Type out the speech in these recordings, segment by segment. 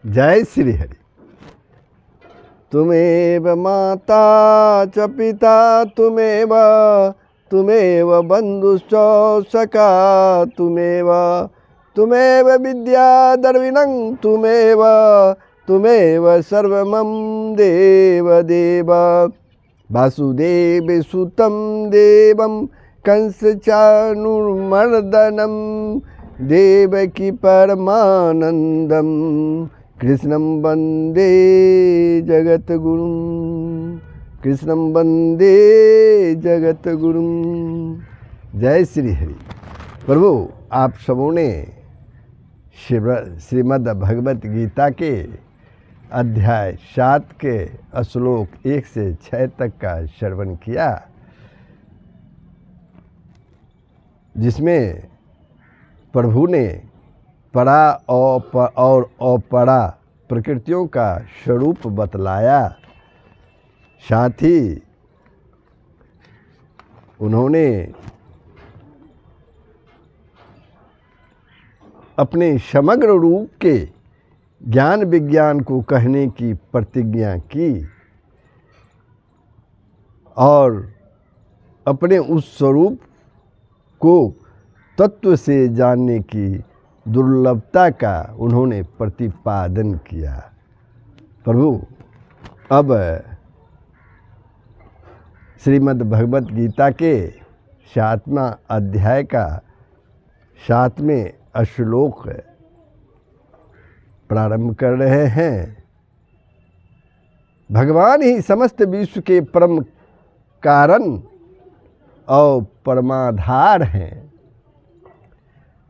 जय श्री हरि। तुमेव माता च पिता तुमेव बंधुश्च सखा तुमेव विद्या द्रविणं तुमेव सर्वमं देव देव। वासुदेव सुतं देवं कंसचाणूरमर्दनं देवकी परमानंदं कृष्णं वंदे जगद्गुरुं। कृष्णं वंदे जगद्गुरुं। जय श्री हरि। प्रभु, आप सबों ने श्रीमद् भगवत गीता के अध्याय 7 के श्लोक 1 से 6 तक का श्रवण किया, जिसमें प्रभु ने परा और अपरा प्रकृतियों का स्वरूप बतलाया। साथ ही उन्होंने अपने समग्र रूप के ज्ञान विज्ञान को कहने की प्रतिज्ञा की और अपने उस स्वरूप को तत्व से जानने की दुर्लभता का उन्होंने प्रतिपादन किया। प्रभु, अब श्रीमद् भगवत गीता के 7वां अध्याय का 7वें श्लोक प्रारंभ कर रहे हैं। भगवान ही समस्त विश्व के परम कारण और परमाधार हैं,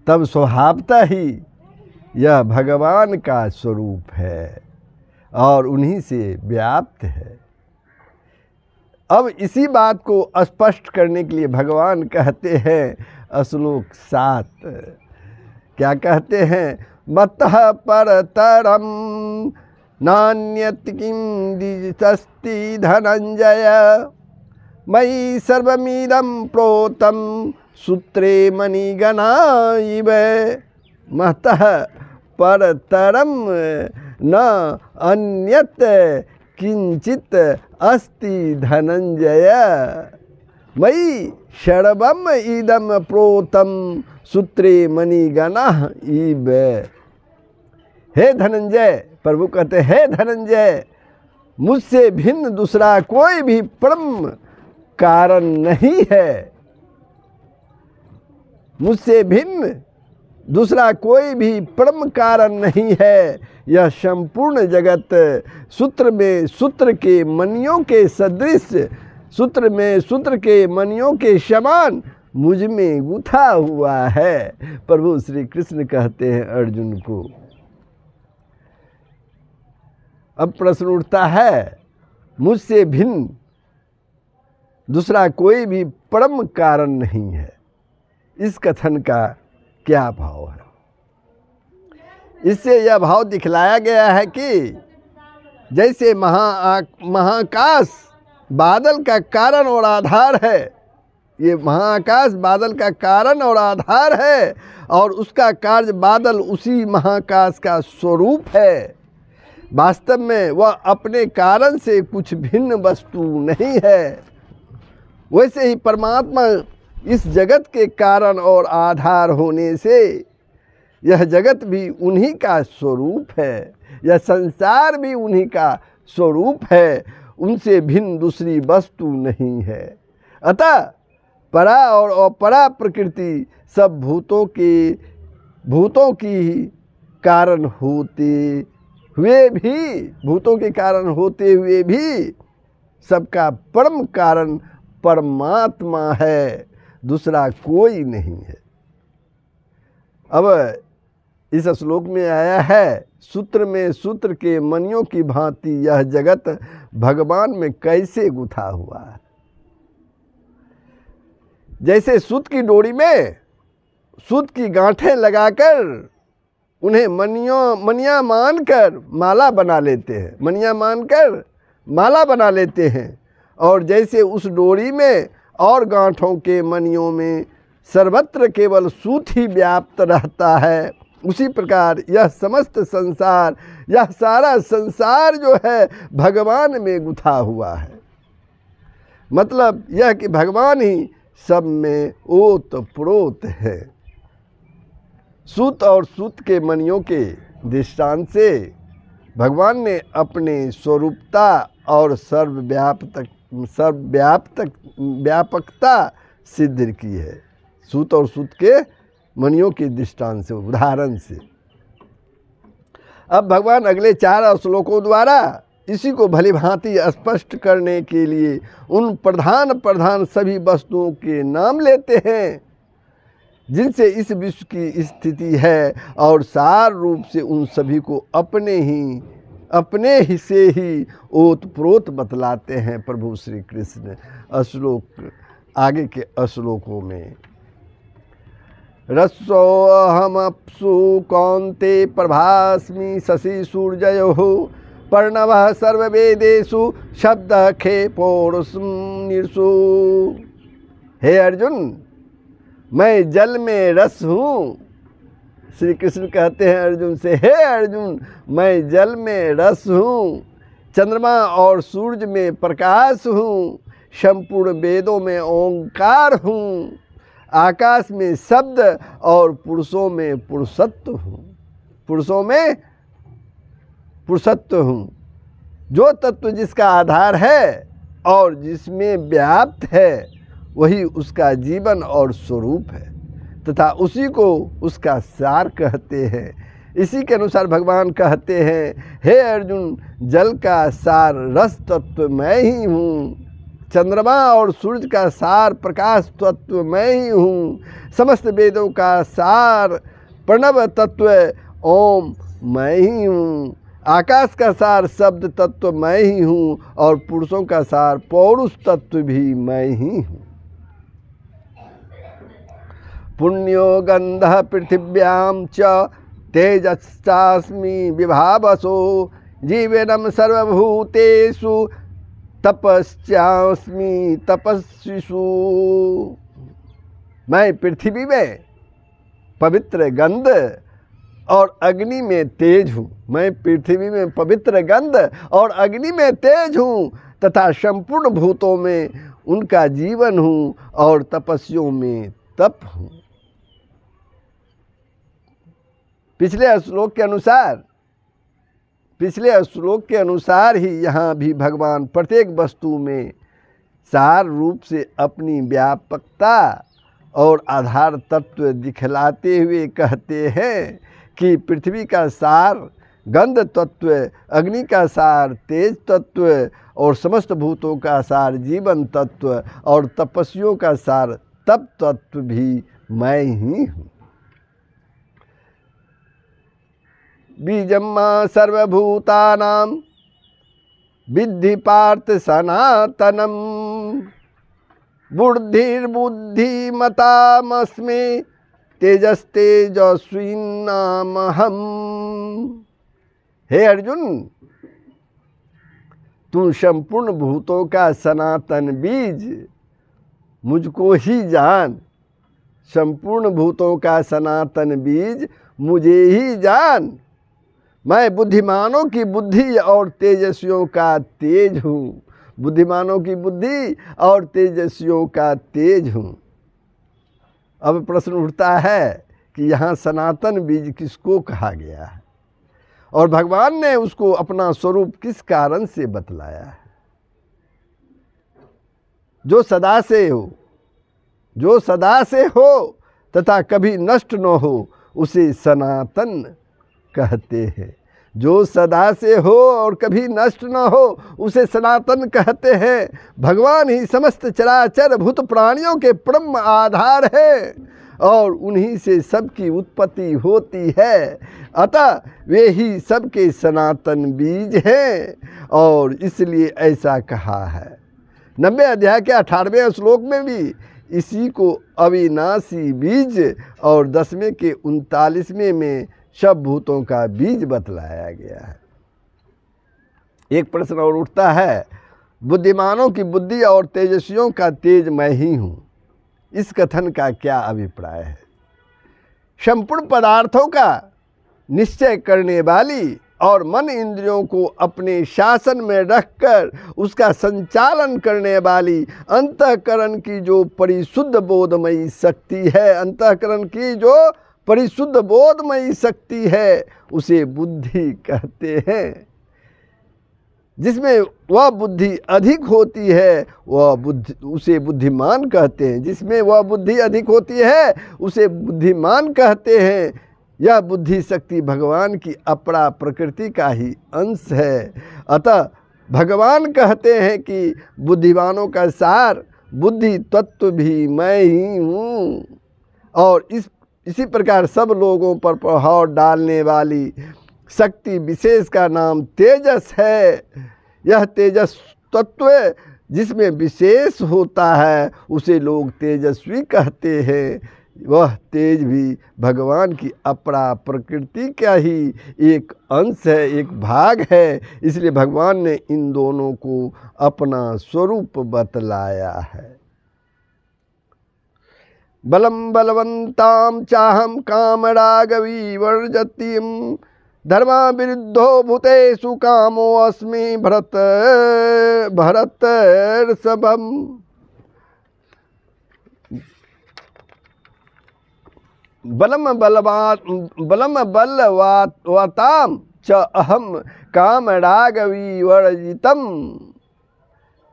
तब स्वभावतः ही यह भगवान का स्वरूप है और उन्हीं से व्याप्त है। अब इसी बात को स्पष्ट करने के लिए भगवान कहते हैं श्लोक 7, क्या कहते हैं? मत्तः परतरं नान्यत् किंचिदस्ति धनंजय मयि सर्वमिदं प्रोतं सूत्रे मणिगणा इव। महतः परतरं न अन्यत् किंचित् अस्ति धनंजय मयि सर्वम् इदं प्रोतं सूत्रे मणिगणा इव। हे धनंजय, प्रभु कहते हे धनंजय, मुझसे भिन्न दूसरा कोई भी परम कारण नहीं है। मुझसे भिन्न दूसरा कोई भी परम कारण नहीं है। यह संपूर्ण जगत सूत्र में सूत्र के मणियों के सदृश, सूत्र में सूत्र के मणियों के समान मुझ में गुथा हुआ है। प्रभु श्री कृष्ण कहते हैं अर्जुन को। अब प्रश्न उठता है, मुझसे भिन्न दूसरा कोई भी परम कारण नहीं है, इस कथन का क्या भाव है? इससे यह भाव दिखलाया गया है कि जैसे महाकाश बादल का कारण और आधार है, ये महाकाश बादल का कारण और आधार है और उसका कार्य बादल उसी महाकाश का स्वरूप है। वास्तव में वह अपने कारण से कुछ भिन्न वस्तु नहीं है। वैसे ही परमात्मा इस जगत के कारण और आधार होने से यह जगत भी उन्हीं का स्वरूप है, यह संसार भी उन्हीं का स्वरूप है, उनसे भिन्न दूसरी वस्तु नहीं है। अतः परा और अपरा प्रकृति सब भूतों की ही कारण होते हुए भी, भूतों के कारण होते हुए भी सबका परम कारण परमात्मा है, दूसरा कोई नहीं है। अब इस श्लोक में आया है, सूत्र में सूत्र के मणियों की भांति यह जगत भगवान में कैसे गुथा हुआ है। जैसे सूत की डोरी में सूत की गांठें लगाकर उन्हें मणियाँ मानकर माला बना लेते हैं, मणियाँ मानकर माला बना लेते हैं, और जैसे उस डोरी में और गांठों के मणियों में सर्वत्र केवल सूत ही व्याप्त रहता है, उसी प्रकार यह समस्त संसार, यह सारा संसार जो है भगवान में गुथा हुआ है। मतलब यह कि भगवान ही सब में ओत प्रोत है। सूत और सूत के मणियों के दृष्टांत से भगवान ने अपने स्वरूपता और व्यापकता सिद्ध की है। सूत और सूत के मणियों के दृष्टांत से, उदाहरण से। अब भगवान अगले 4 श्लोकों द्वारा इसी को भली भांति स्पष्ट करने के लिए उन प्रधान सभी वस्तुओं के नाम लेते हैं जिनसे इस विश्व की स्थिति है, और सार रूप से उन सभी को अपने ही से ही ओतप्रोत बतलाते हैं प्रभु श्री कृष्ण श्लोक आगे के श्लोकों में। रसोऽहमप्सु कौन्ते प्रभास्मि शशि सूर्ययोः प्रणवः सर्ववेदेषु शब्दः खे पौरुषनिर्षु। हे अर्जुन, मैं जल में रस हूँ। श्री कृष्ण कहते हैं अर्जुन से, हे अर्जुन, मैं जल में रस हूँ, चंद्रमा और सूरज में प्रकाश हूँ, संपूर्ण वेदों में ओंकार हूँ, आकाश में शब्द और पुरुषों में पुरुषत्व हूँ। पुरुषों में पुरुषत्व हूँ। जो तत्व जिसका आधार है और जिसमें व्याप्त है वही उसका जीवन और स्वरूप है, तथा उसी को उसका सार कहते हैं। इसी के अनुसार भगवान कहते हैं, हे अर्जुन, जल का सार रस तत्व मैं ही हूँ, चंद्रमा और सूरज का सार प्रकाश तत्व मैं ही हूँ, समस्त वेदों का सार प्रणव तत्व ओम मैं ही हूँ, आकाश का सार शब्द तत्व मैं ही हूँ, और पुरुषों का सार पौरुष तत्व भी मैं ही हूँ। पुण्यो गंधः पृथिव्यां च तेजश्चास्मि विभावसो जीवनम सर्वभूतेषु तपस्यास्मि तपस्विषु। मैं पृथ्वी में पवित्र गंध और अग्नि में तेज हूँ। मैं पृथ्वी में पवित्र गंध और अग्नि में तेज हूँ, तथा संपूर्ण भूतों में उनका जीवन हूँ, और तपस्वियों में तप हूँ। पिछले श्लोक के अनुसार ही यहाँ भी भगवान प्रत्येक वस्तु में सार रूप से अपनी व्यापकता और आधार तत्व दिखलाते हुए कहते हैं कि पृथ्वी का सार गंध तत्व, अग्नि का सार तेज तत्व, और समस्त भूतों का सार जीवन तत्व, और तपस्वियों का सार तप तत्व भी मैं ही हूँ। बीजम्मा सर्वभूतानां विद्धि पार्थ सनातनम बुद्धिर्बुद्धिमतामस्मि तेजस्तेजस्विनामहम्। हे अर्जुन, तू संपूर्ण भूतों का सनातन बीज मुझको ही जान। संपूर्ण भूतों का सनातन बीज मुझे ही जान। मैं बुद्धिमानों की बुद्धि और तेजस्वियों का तेज हूँ। बुद्धिमानों की बुद्धि और तेजस्वियों का तेज हूँ। अब प्रश्न उठता है कि यहाँ सनातन बीज किसको कहा गया है, और भगवान ने उसको अपना स्वरूप किस कारण से बतलाया है। जो सदा से हो तथा कभी नष्ट न हो, उसे सनातन कहते हैं। जो सदा से हो और कभी नष्ट न हो, उसे सनातन कहते हैं। भगवान ही समस्त चराचर भूत प्राणियों के परम आधार है, और उन्हीं से सबकी उत्पत्ति होती है। अतः वे ही सबके सनातन बीज हैं, और इसलिए ऐसा कहा है। 90 अध्याय के 18वें श्लोक में भी इसी को अविनाशी बीज, और 10वें के 39वें में सब भूतों का बीज बतलाया गया है। एक प्रश्न और उठता है, बुद्धिमानों की बुद्धि और तेजस्वियों का तेज मैं ही हूँ, इस कथन का क्या अभिप्राय है। संपूर्ण पदार्थों का निश्चय करने वाली और मन इंद्रियों को अपने शासन में रखकर उसका संचालन करने वाली अंतःकरण की जो परिशुद्ध बोधमयी शक्ति है, अंतःकरण की जो परिशुद्ध बोधमयी शक्ति है, उसे बुद्धि कहते हैं। जिसमें वह बुद्धि अधिक होती है वह बुद्धि उसे बुद्धिमान कहते हैं। जिसमें वह बुद्धि अधिक होती है उसे बुद्धिमान कहते हैं। यह बुद्धि शक्ति भगवान की अपरा प्रकृति का ही अंश है। अतः भगवान कहते हैं कि बुद्धिमानों का सार बुद्धि तत्व भी मैं ही हूँ। और इसी प्रकार सब लोगों पर प्रभाव डालने वाली शक्ति विशेष का नाम तेजस है। यह तेजस तत्व जिसमें विशेष होता है उसे लोग तेजस्वी कहते हैं। वह तेज भी भगवान की अपरा प्रकृति का ही एक अंश है, एक भाग है। इसलिए भगवान ने इन दोनों को अपना स्वरूप बतलाया है। बलम बलवंताम चाहम कामरागवी वर्जतीम धर्मा विरुद्धो भूतेषु कामो अस्मि भरत सबम। बलम बलवाताम च अहम कामरागवी वर्जितम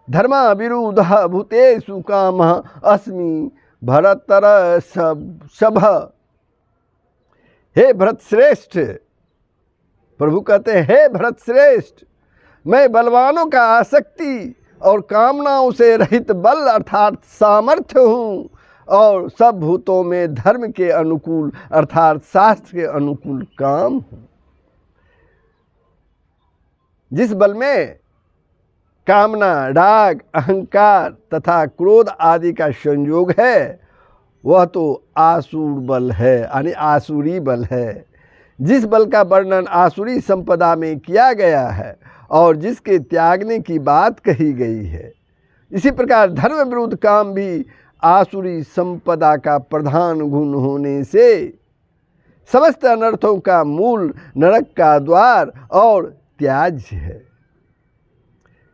धर्मा विरुद्ध भूतेषु काम अस्मि भरतर सब। हे भरत श्रेष्ठ, प्रभु कहते हैं हे भरत श्रेष्ठ, मैं बलवानों का आसक्ति और कामनाओं से रहित बल अर्थात सामर्थ्य हूँ और सब भूतों में धर्म के अनुकूल अर्थात शास्त्र के अनुकूल काम हूँ। जिस बल में कामना, राग, अहंकार तथा क्रोध आदि का संयोग है वह तो आसुर बल है, यानी आसुरी बल है। जिस बल का वर्णन आसुरी संपदा में किया गया है और जिसके त्यागने की बात कही गई है, इसी प्रकार धर्म विरुद्ध काम भी आसुरी संपदा का प्रधान गुण होने से समस्त अनर्थों का मूल, नरक का द्वार और त्याज्य है।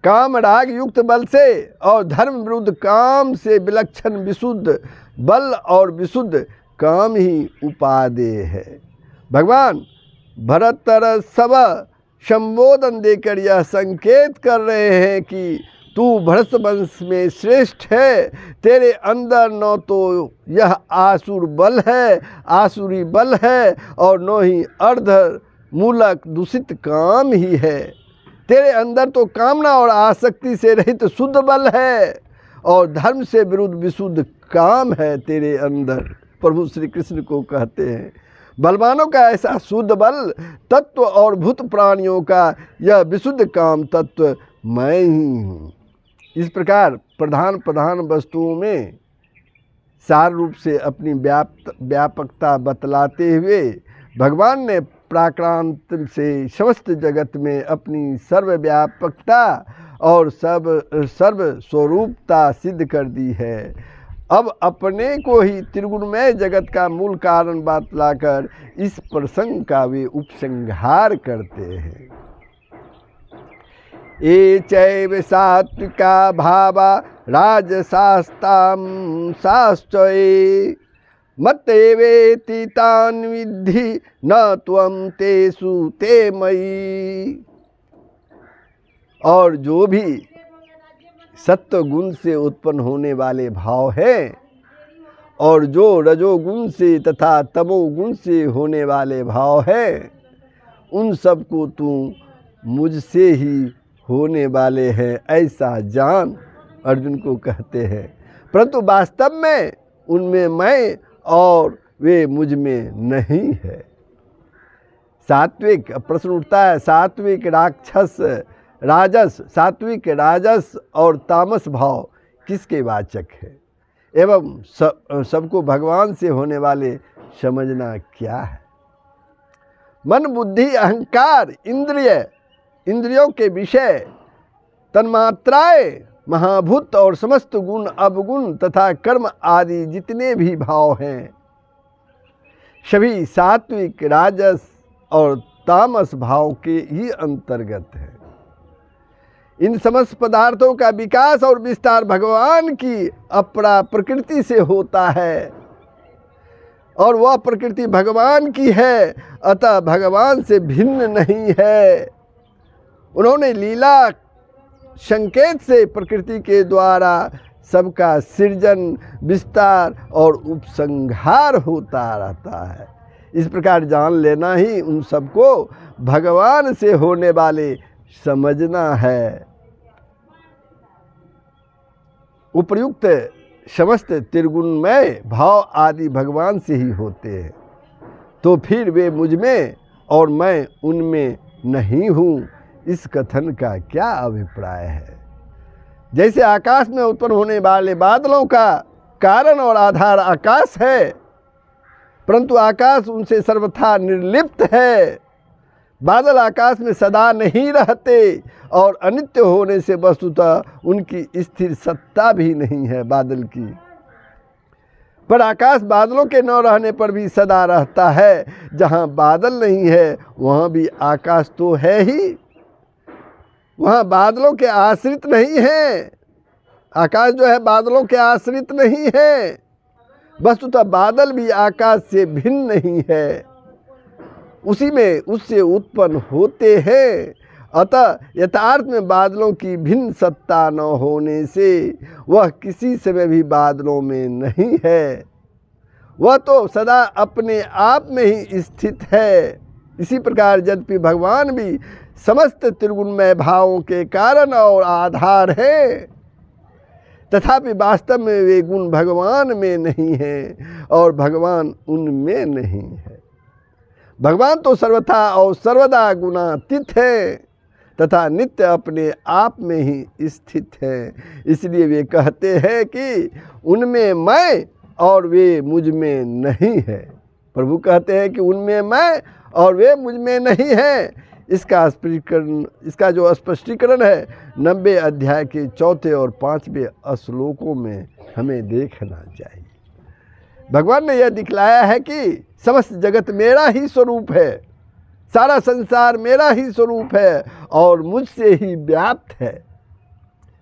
काम राग युक्त बल से और धर्म विरुद्ध काम से विलक्षण विशुद्ध बल और विशुद्ध काम ही उपादेय है। भगवान भरतर सब संबोधन देकर यह संकेत कर रहे हैं कि तू भरत वंश में श्रेष्ठ है। तेरे अंदर न तो यह आसुर बल है, आसुरी बल है और न ही अर्ध मूलक दूषित काम ही है। तेरे अंदर तो कामना और आसक्ति से रहित शुद्ध बल है और धर्म से विरुद्ध विशुद्ध काम है तेरे अंदर। प्रभु श्री कृष्ण को कहते हैं बलवानों का ऐसा शुद्ध बल तत्व और भूत प्राणियों का यह विशुद्ध काम तत्व मैं ही हूँ। इस प्रकार प्रधान वस्तुओं में सार रूप से अपनी व्यापकता बतलाते हुए भगवान ने प्राक्रांत से समस्त जगत में अपनी सर्वव्यापकता और सर्व स्वरूपता सिद्ध कर दी है। अब अपने को ही त्रिगुणमय जगत का मूल कारण बतलाकर इस प्रसंग का वे उपसंहार करते हैं। ये चैव सात्विका भावा राजसास्ताम शास्त्रये मत्तेवेति तान् विद्धि न त्वं तेषु ते मयि। और जो भी सत्व गुण से उत्पन्न होने वाले भाव हैं और जो रजोगुण से तथा तमोगुण से होने वाले भाव हैं उन सब को तू मुझसे ही होने वाले हैं ऐसा जान, अर्जुन को कहते हैं। परंतु वास्तव में उनमें मैं और वे मुझ में नहीं है। सात्विक प्रश्न उठता है, सात्विक राक्षस राजस, सात्विक राजस और तामस भाव किसके वाचक है एवं सबको भगवान से होने वाले समझना क्या है। मन, बुद्धि, अहंकार, इंद्रियों के विषय, तन्मात्राएं, महाभूत और समस्त गुण, अवगुण तथा कर्म आदि जितने भी भाव हैं सभी सात्विक, राजस और तामस भाव के ही अंतर्गत है। इन समस्त पदार्थों का विकास और विस्तार भगवान की अपरा प्रकृति से होता है और वह प्रकृति भगवान की है, अतः भगवान से भिन्न नहीं है। उन्होंने लीला संकेत से प्रकृति के द्वारा सबका सृजन, विस्तार और उपसंहार होता रहता है। इस प्रकार जान लेना ही उन सबको भगवान से होने वाले समझना है। उपर्युक्त समस्त त्रिगुणमय भाव आदि भगवान से ही होते हैं, तो फिर वे मुझ में और मैं उनमें नहीं हूँ, इस कथन का क्या अभिप्राय है। जैसे आकाश में उत्पन्न होने वाले बादलों का कारण और आधार आकाश है, परंतु आकाश उनसे सर्वथा निर्लिप्त है। बादल आकाश में सदा नहीं रहते और अनित्य होने से वस्तुतः उनकी स्थिर सत्ता भी नहीं है बादल की। पर आकाश बादलों के न रहने पर भी सदा रहता है। जहाँ बादल नहीं है वहाँ भी आकाश तो है ही, वहाँ बादलों के आश्रित नहीं है। आकाश जो है बादलों के आश्रित नहीं है। वस्तुतः बादल भी आकाश से भिन्न नहीं है, उसी में उससे उत्पन्न होते हैं। अतः यथार्थ में बादलों की भिन्न सत्ता न होने से वह किसी समय भी बादलों में नहीं है, वह तो सदा अपने आप में ही स्थित है। इसी प्रकार यद्यपि भगवान भी समस्त त्रिगुणमय भावों के कारण और आधार है, तथापि वास्तव में वे गुण भगवान में नहीं हैं और भगवान उनमें नहीं है। भगवान तो सर्वथा और सर्वदा गुणातीत है तथा नित्य अपने आप में ही स्थित है। इसलिए वे कहते हैं कि उनमें मैं और वे मुझ में नहीं है। प्रभु कहते हैं कि उनमें मैं और वे मुझ में नहीं है। इसका जो स्पष्टीकरण है 90 अध्याय के 4 और 5वें श्लोकों में हमें देखना चाहिए। भगवान ने यह दिखलाया है कि समस्त जगत मेरा ही स्वरूप है, सारा संसार मेरा ही स्वरूप है और मुझसे ही व्याप्त है।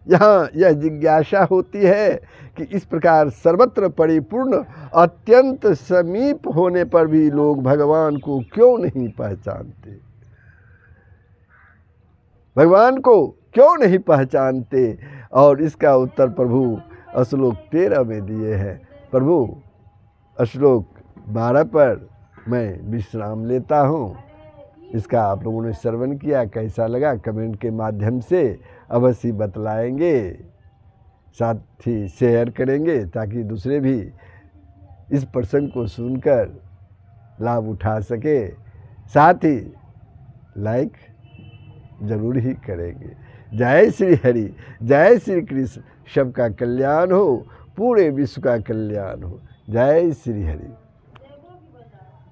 यहाँ यह जिज्ञासा होती है कि इस प्रकार सर्वत्र परिपूर्ण अत्यंत समीप होने पर भी लोग भगवान को क्यों नहीं पहचानते, भगवान को क्यों नहीं पहचानते। और इसका उत्तर प्रभु श्लोक 13 में दिए हैं। प्रभु श्लोक 12 पर मैं विश्राम लेता हूँ। इसका आप लोगों ने श्रवण किया, कैसा लगा कमेंट के माध्यम से अवश्य बतलाएंगे, साथ ही शेयर करेंगे ताकि दूसरे भी इस प्रसंग को सुनकर लाभ उठा सके। साथ ही लाइक जरूर ही करेंगे। जय श्री हरि, जय श्री कृष्ण। सबका कल्याण हो, पूरे विश्व का कल्याण हो। जय श्री हरि।